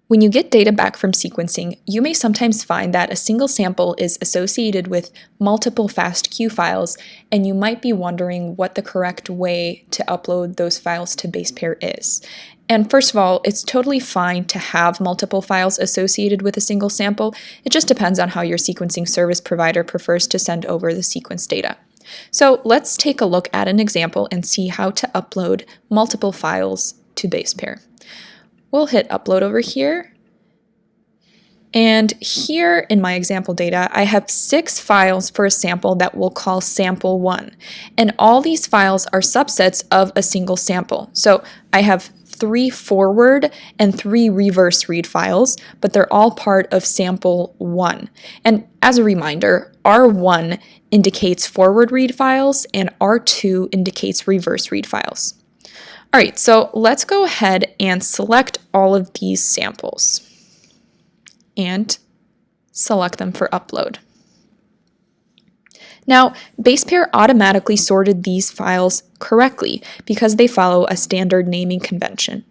When you get data back from sequencing, you may sometimes find that a single sample is associated with multiple fastq files, and you might be wondering what the correct way to upload those files to Basepair is. And first of all, it's totally fine to have multiple files associated with a single sample. It just depends on how your sequencing service provider prefers to send over the sequence data. So let's take a look at an example and see how to upload multiple files to Basepair. We'll hit upload over here. And here in my example data, I have 6 files for a sample that we'll call sample 1. And all these files are subsets of a single sample. So I have 3 forward and 3 reverse read files, but they're all part of sample 1. And as a reminder, R1 indicates forward read files and R2 indicates reverse read files. All right, so let's go ahead and select all of these samples and select them for upload. Now, Basepair automatically sorted these files correctly because they follow a standard naming convention.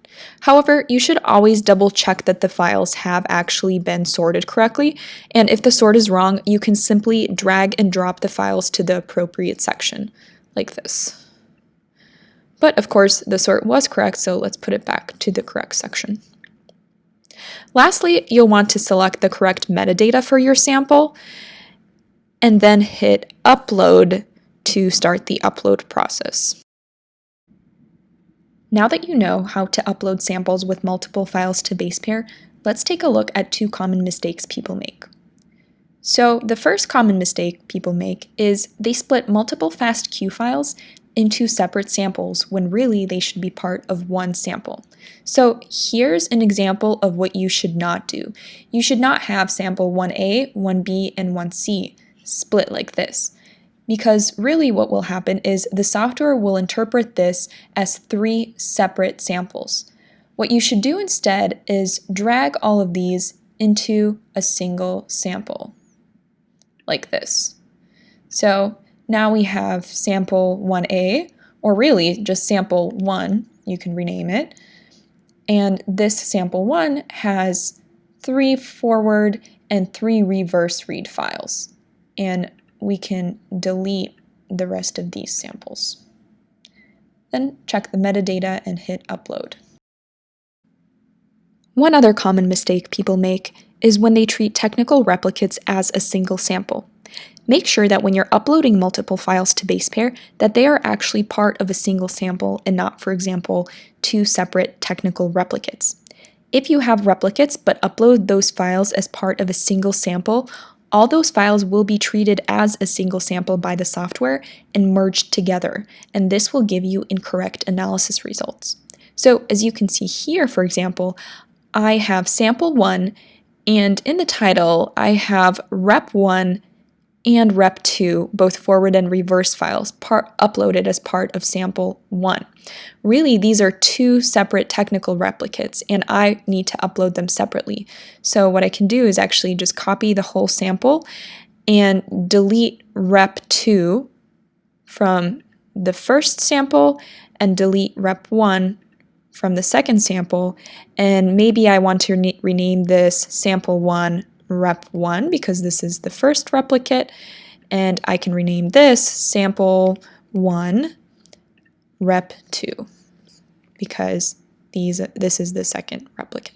However, you should always double check that the files have actually been sorted correctly, and if the sort is wrong, you can simply drag and drop the files to the appropriate section, like this. But of course, the sort was correct, so let's put it back to the correct section. Lastly, you'll want to select the correct metadata for your sample, and then hit upload to start the upload process. Now that you know how to upload samples with multiple files to Basepair, let's take a look at 2 common mistakes people make. So the first common mistake people make is they split multiple fastq files into separate samples when really they should be part of one sample. So here's an example of what you should not do. You should not have sample 1A, 1B, and 1C split like this, because really what will happen is the software will interpret this as 3 separate samples. What you should do instead is drag all of these into a single sample, like this. So now we have sample 1A, or really just sample 1, you can rename it, and this sample 1 has 3 forward and 3 reverse read files, and we can delete the rest of these samples. Then check the metadata and hit upload. One other common mistake people make is when they treat technical replicates as a single sample. Make sure that when you're uploading multiple files to Basepair that they are actually part of a single sample and not, for example, 2 separate technical replicates. If you have replicates but upload those files as part of a single sample, all those files will be treated as a single sample by the software and merged together, and this will give you incorrect analysis results. So as you can see here, for example, I have sample 1, and in the title I have rep 1 and rep 2, both forward and reverse files, uploaded as part of sample 1. Really, these are 2 separate technical replicates, and I need to upload them separately. So what I can do is actually just copy the whole sample and delete rep 2 from the first sample and delete rep 1 from the second sample, and maybe I want to rename this sample 1 rep 1 because this is the first replicate, and I can rename this sample 1 rep 2 because this is the second replicate.